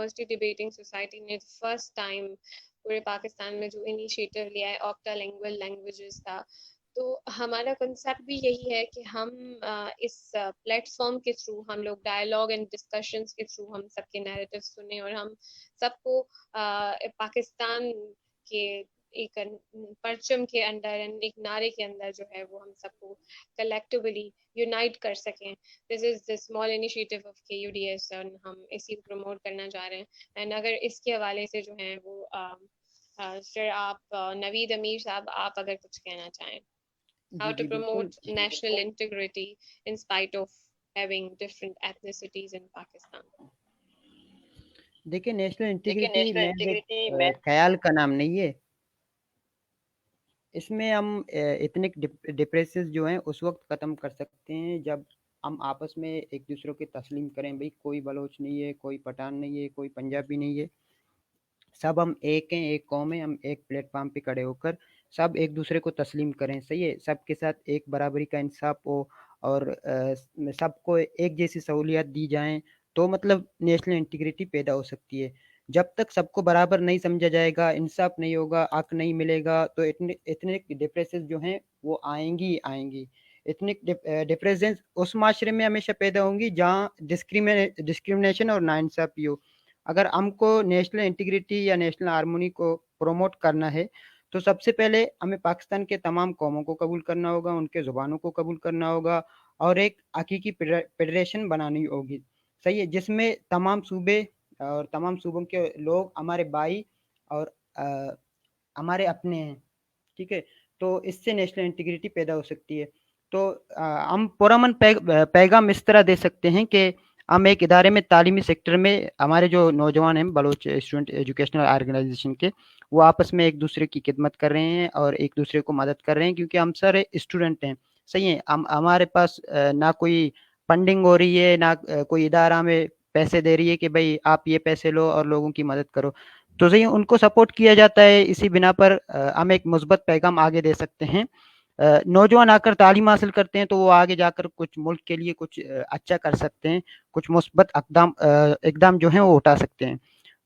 University debating society نے first time پورے پاکستان میں جو انیشیٹو لیا ہے آکٹا لینگویج لینگویجز کا، تو ہمارا کنسیپٹ بھی یہی ہے کہ ہم اس پلیٹ فارم کے تھرو ہم لوگ ڈائلاگ اینڈ ڈسکشنس کے تھرو ہم سب کے نیریٹیو سنیں، اور ہم سب کو پاکستان کے ایک پرچم کے اندر، ایک نعرے کے اندر جو ہے وہ ہم سب کو کلیکٹیولی یونائٹ کر سکیں. This is the small initiative of KUDS، اور ہم اسی کو پروموٹ کرنا چاہ رہے ہیں. اینڈ اگر اس کے حوالے سے جو ہیں وہ سر آپ نوید امیر صاحب، آپ اگر کچھ کہنا چاہیں. How جی to جی بالکل. promote national integrity in spite of having different ethnicities in Pakistan. دیکھیں نیشنل دیکھیں انٹیگریٹی نیشنل محض ایک انٹیگریٹی میں خیال کا نام نہیں ہے. اس میں ہم ایتھنک ڈفرینسز جو ہیں اس وقت ختم کر سکتے ہیں جب ہم آپس میں ایک دوسرے کی تسلیم کریں. بھئی کوئی بلوچ نہیں ہے، کوئی پٹھان نہیں ہے، کوئی پنجابی نہیں ہے، سب ہم ایک ہیں، ایک قوم ہے. ہم ایک پلیٹ فارم پہ کھڑے ہو کر سب ایک دوسرے کو تسلیم کریں. صحیح ہے، سب کے ساتھ ایک برابری کا انصاف ہو اور سب کو ایک جیسی سہولیات دی جائیں تو مطلب نیشنل انٹیگریٹی پیدا ہو سکتی ہے. جب تک سب کو برابر نہیں سمجھا جائے گا، انصاف نہیں ہوگا، حق نہیں ملے گا، تو ایتھنک ڈفرینسز جو ہیں وہ آئیں گی آئیں گی. ایتھنک ڈفرینسز اس معاشرے میں ہمیشہ پیدا ہوں گی جہاں ڈسکریمنیشن اور ناانصافی ہو. اگر ہم کو نیشنل انٹیگریٹی یا نیشنل ہارمونی کو پروموٹ کرنا ہے تو سب سے پہلے ہمیں پاکستان کے تمام قوموں کو قبول کرنا ہوگا، ان کے زبانوں کو قبول کرنا ہوگا اور ایک حقیقی فیڈریشن بنانی ہوگی. صحیح ہے، جس میں تمام صوبے اور تمام صوبوں کے لوگ ہمارے بھائی اور ہمارے اپنے ہیں. ٹھیک ہے، تو اس سے نیشنل انٹیگریٹی پیدا ہو سکتی ہے. تو ہم پرامن پیغام اس طرح دے سکتے ہیں کہ ہم ایک ادارے میں تعلیمی سیکٹر میں ہمارے جو نوجوان ہیں بلوچ اسٹوڈنٹ ایجوکیشنل آرگنائزیشن کے، وہ آپس میں ایک دوسرے کی خدمت کر رہے ہیں اور ایک دوسرے کو مدد کر رہے ہیں، کیونکہ ہم سارے اسٹوڈنٹ ہیں. صحیح ہے، ہمارے پاس نہ کوئی فنڈنگ ہو رہی ہے، نہ کوئی ادارہ میں پیسے دے رہی ہے کہ بھائی آپ یہ پیسے لو اور لوگوں کی مدد کرو. تو صحیح ان کو سپورٹ کیا جاتا ہے. اسی بنا پر ہم ایک مثبت پیغام آگے دے سکتے ہیں. نوجوان آ کر تعلیم حاصل کرتے ہیں تو وہ آگے جا کر کچھ ملک کے لیے کچھ اچھا کر سکتے ہیں، کچھ مثبت اقدام جو ہیں وہ اٹھا سکتے ہیں.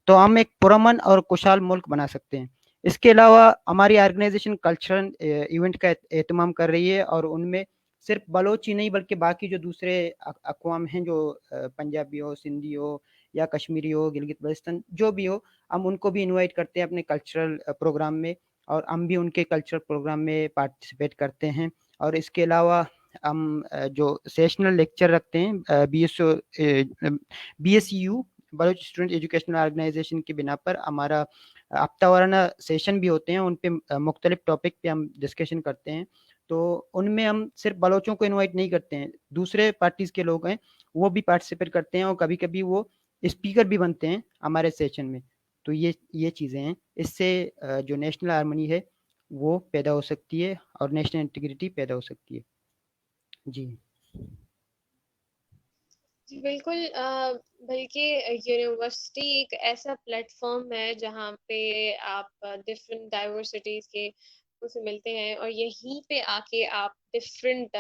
تو ہم ایک پرامن اور خوشحال ملک بنا سکتے ہیں. اس کے علاوہ ہماری آرگنائزیشن کلچرل ایونٹ کا اہتمام کر رہی ہے، اور ان میں صرف بلوچ ہی نہیں بلکہ باقی جو دوسرے اقوام ہیں، جو پنجابی ہو، سندھی ہو یا کشمیری ہو، گلگت بلتستان جو بھی ہو، ہم ان کو بھی انوائٹ کرتے ہیں اپنے کلچرل پروگرام میں، اور ہم بھی ان کے کلچرل پروگرام میں پارٹیسپیٹ کرتے ہیں. اور اس کے علاوہ ہم جو سیشنل لیکچر رکھتے ہیں B S U Baloch student educational organisation کی بنا پر ہمارا ہفتہ وارانہ سیشن بھی ہوتے ہیں. ان پہ مختلف ٹاپک پہ ہم ڈسکشن کرتے ہیں. تو ان میں ہم صرف بلوچوں کو انوائٹ نہیں کرتے ہیں، دوسرے پارٹیز کے لوگ ہیں وہ بھی پارٹیسپیٹ کرتے ہیں، اور کبھی کبھی وہ اسپیکر بھی بنتے ہیں ہمارے سیشن میں. تو یہ چیزیں ہیں، اس سے جو نیشنل ہارمونی ہے وہ پیدا ہو سکتی ہے اور نیشنل انٹیگریٹی پیدا ہو سکتی ہے. جی جی بالکل. بلکہ یونیورسٹی ایک ایسا پلیٹ فارم ہے جہاں پہ آپ ڈفرینٹ ڈائیورسٹیز کے سے ملتے ہیں، اور یہیں پہ آ کے آپ ڈفرینٹ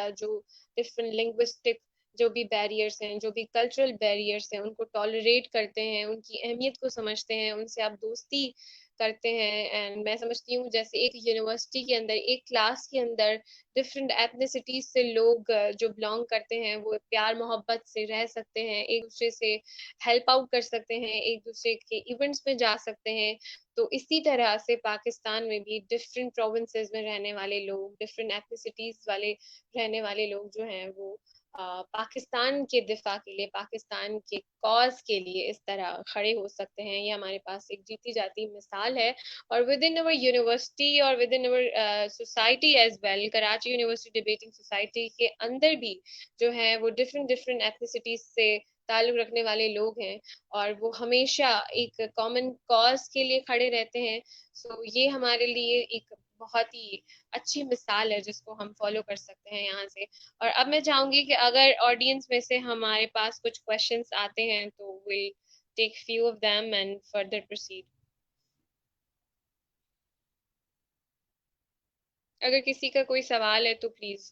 لنگوسٹک جو بھی بیریئرس ہیں، جو بھی کلچرل بیریئرس ہیں، ان کو ٹالریٹ کرتے ہیں، ان کی اہمیت کو سمجھتے ہیں، ان سے آپ دوستی کرتے ہیں. اینڈ میں سمجھتی ہوں جیسے ایک یونیورسٹی کے اندر، ایک کلاس کے اندر ڈفرینٹ ایتھنیسٹیز سے لوگ جو بلانگ کرتے ہیں وہ پیار محبت سے رہ سکتے ہیں، ایک دوسرے سے ہیلپ آؤٹ کر سکتے ہیں، ایک دوسرے کے ایونٹس میں جا سکتے ہیں. تو اسی طرح سے پاکستان میں بھی ڈفرینٹ پروونسز میں رہنے والے لوگ، ڈفرینٹ ایتھنیسٹیز والے رہنے والے لوگ جو ہیں وہ پاکستان کے دفاع کے لیے، پاکستان کے کاز کے لیے اس طرح کھڑے ہو سکتے ہیں. یہ ہمارے پاس ایک جیتی جاتی مثال ہے. اور ود ان اوور یونیورسٹی اور within our society as well, Karachi university debating society کے اندر بھی جو ہے وہ ڈفرینٹ ایتھنیسٹیز سے تعلق رکھنے والے لوگ ہیں، اور وہ ہمیشہ ایک کامن کاز کے لیے کھڑے رہتے ہیں. سو یہ ہمارے لیے ایک بہت ہی اچھی مثال ہے جس کو ہم فالو کر سکتے ہیں یہاں سے. اور اب میں چاہوں گی کہ اگر آڈینس میں سے ہمارے پاس کچھ کوشچنس آتے ہیں تو we'll take few of them and further proceed. اگر کسی کا کوئی سوال ہے تو پلیز.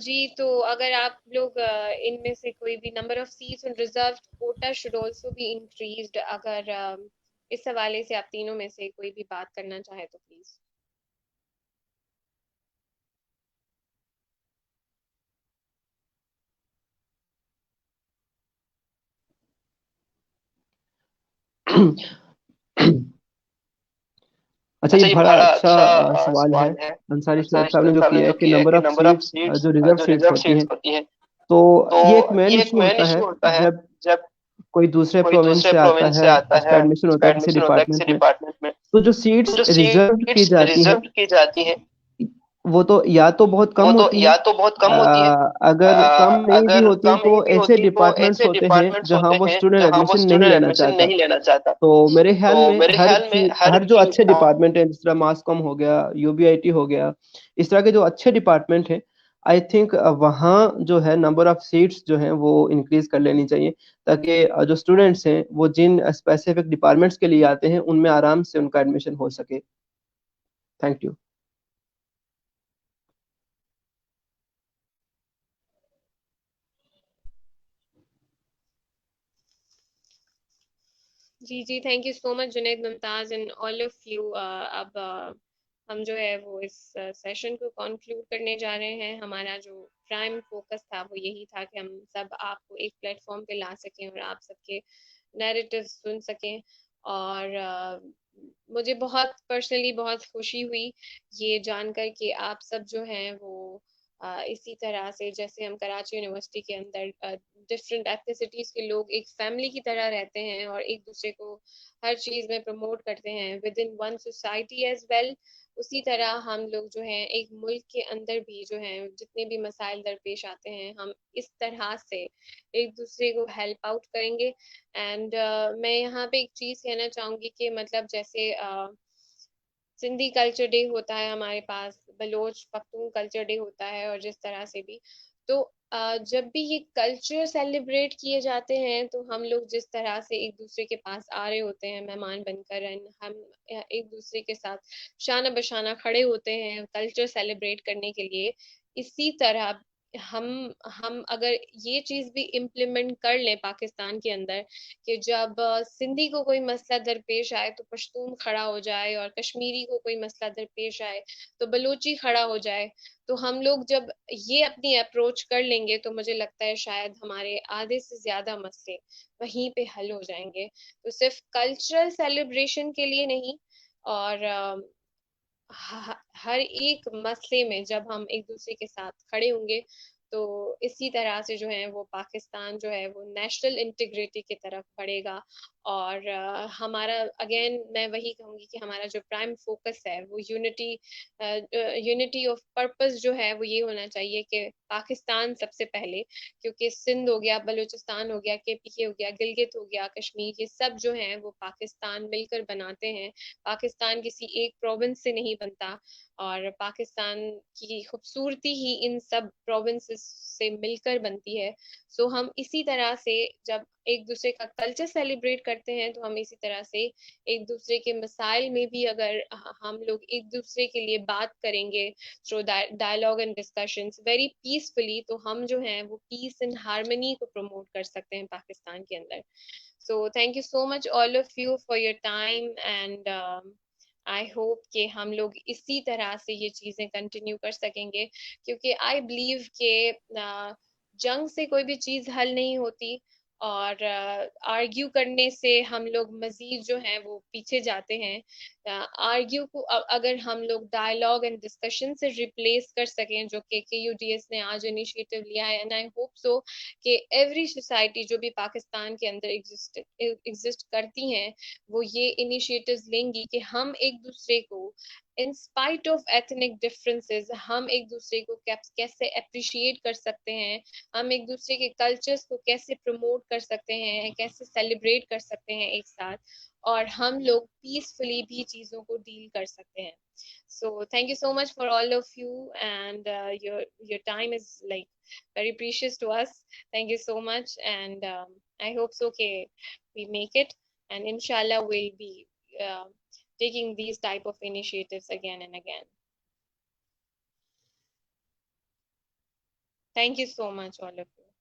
جی تو اگر آپ لوگ ان میں سے کوئی بھی number of seats in reserve quota should also be increased, اگر اس حوالے سے آپ تینوں میں سے کوئی بھی بات کرنا چاہے تو پلیز. اچھا، یہ بڑا اچھا سوال ہے انصاری صاحب نے جو کیا ہے کہ نمبر آف سیٹس جو ریزرو سیٹس ہوتی ہیں، تو یہ ایک مین ایشو ہوتا ہے جب کوئی دوسرے پروونس سے آتا ہے، اس کا ایڈمیشن ہوتا ہے کسی ڈپارٹمنٹ میں، تو جو سیٹس ریزرو کی جاتی ہیں وہ تو یا تو بہت کم ہوتی ہیں، اگر کم نہیں بھی ہوتی تو ایسے ڈپارٹمنٹس ہوتے ہیں جہاں وہ اسٹوڈنٹ ایڈمیشن نہیں لینا چاہتا. تو میرے خیال میں ہر جو اچھے ڈپارٹمنٹ ہیں، جس طرح ماس کام ہو گیا، یو بی آئی ٹی ہو گیا، اس طرح کے جو اچھے ڈپارٹمنٹ ہیں، آئی تھنک وہاں جو ہے نمبر آف سیٹس جو ہیں وہ انکریز کر لینی چاہیے، تاکہ جو اسٹوڈنٹس ہیں وہ جن اسپیسیفک ڈپارٹمنٹس کے لیے آتے ہیں ان میں آرام سے ان کا ایڈمیشن ہو سکے. Thank you. جی thank you so much Junaid, Mumtaz and all of you. اب ہم جو ہے وہ اس سیشن کو کنکلوڈ کرنے جا رہے ہیں. ہمارا جو پرائم فوکس تھا وہ یہی تھا کہ ہم سب آپ کو ایک پلیٹ فارم پہ لا سکیں اور آپ سب کے نیریٹیو سن سکیں. اور مجھے بہت پرسنلی بہت خوشی ہوئی یہ جان کر کہ آپ سب جو ہیں وہ اسی طرح سے، جیسے ہم کراچی یونیورسٹی کے اندر ڈفرینٹ ایتھنیسٹیز کے لوگ ایک فیملی کی طرح رہتے ہیں اور ایک دوسرے کو ہر چیز میں پروموٹ کرتے ہیں within one society as well, اسی طرح ہم لوگ جو ہیں ایک ملک کے اندر بھی جو ہیں جتنے بھی مسائل درپیش آتے ہیں ہم اس طرح سے ایک دوسرے کو ہیلپ آؤٹ کریں گے. اینڈ میں یہاں پہ ایک چیز کہنا چاہوں گی کہ مطلب جیسے سندھی کلچر ڈے ہوتا ہے ہمارے پاس، بلوچ پختون کلچر ڈے ہوتا ہے، اور جس طرح سے بھی تو جب بھی یہ کلچر سیلیبریٹ کیے جاتے ہیں تو ہم لوگ جس طرح سے ایک دوسرے کے پاس آ رہے ہوتے ہیں مہمان بن کر، ہم ایک دوسرے کے ساتھ شانہ بشانہ کھڑے ہوتے ہیں کلچر سیلیبریٹ کرنے کے لیے، اسی طرح ہم اگر یہ چیز بھی امپلیمنٹ کر لیں پاکستان کے اندر کہ جب سندھی کو کوئی مسئلہ درپیش آئے تو پشتون کھڑا ہو جائے، اور کشمیری کو کوئی مسئلہ درپیش آئے تو بلوچی کھڑا ہو جائے، تو ہم لوگ جب یہ اپنی اپروچ کر لیں گے تو مجھے لگتا ہے شاید ہمارے آدھے سے زیادہ مسئلے وہیں پہ حل ہو جائیں گے. تو صرف کلچرل سیلیبریشن کے لیے نہیں، اور ہر ایک مسئلے میں جب ہم ایک دوسرے کے ساتھ کھڑے ہوں گے تو اسی طرح سے جو ہے وہ پاکستان جو ہے وہ نیشنل انٹیگریٹی کی طرف بڑھے گا. اور ہمارا اگین میں وہی کہوں گی کہ ہمارا جو پرائم فوکس ہے وہ یونٹی آف پرپز جو ہے وہ یہ ہونا چاہیے کہ پاکستان سب سے پہلے، کیونکہ سندھ ہو گیا، بلوچستان ہو گیا، کے پی کے ہو گیا، گلگت ہو گیا، کشمیر، یہ سب جو ہیں وہ پاکستان مل کر بناتے ہیں. پاکستان کسی ایک پروونس سے نہیں بنتا، اور پاکستان کی خوبصورتی ہی ان سب پروونسز سے مل کر بنتی ہے. سو ہم اسی طرح سے جب ایک دوسرے کا کلچر سیلیبریٹ کرتے ہیں تو ہم اسی طرح سے ایک دوسرے کے مسائل میں بھی اگر ہم لوگ ایک دوسرے کے لیے بات کریں گے through dialogue and discussions very peacefully, تو ہم جو ہیں وہ پیس اینڈ ہارمنی کو پروموٹ کر سکتے ہیں پاکستان کے اندر. So thank you so much all of you for your time, and I hope کہ ہم لوگ اسی طرح سے یہ چیزیں کنٹینیو کر سکیں گے، کیونکہ آئی بلیو کہ جنگ سے کوئی بھی چیز حل نہیں ہوتی، اور آرگیو کرنے سے ہم لوگ مزید جو ہیں وہ پیچھے جاتے ہیں. آرگیو کو اگر ہم لوگ ڈائلاگ اینڈ ڈسکشن سے ریپلیس کر سکیں، جو کہ یو ڈی ایس نے آج انیشیٹو لیا ہے، اینڈ آئی ہوپ سو کہ ایوری سوسائٹی جو بھی پاکستان کے اندر ایگزسٹ کرتی ہیں وہ یہ انیشیٹوز لیں گی کہ ہم ایک دوسرے کو in spite of ethnic differences ہم ایک دوسرے کو کیسے اپریشیٹ کر سکتے ہیں، ہم ایک دوسرے کے کلچرز کو کیسے پروموٹ کر سکتے ہیں، کیسے سیلیبریٹ کر سکتے ہیں ایک ساتھ، اور ہم لوگ پیسفلی بھی چیزوں کو ڈیل کر سکتے ہیں. سو thank you so much for all of you, and your time is like very precious to us. Thank you so much, and I hope so کہ we make it, and inshallah we'll be taking these type of initiatives again and again. Thank you so much, all of you.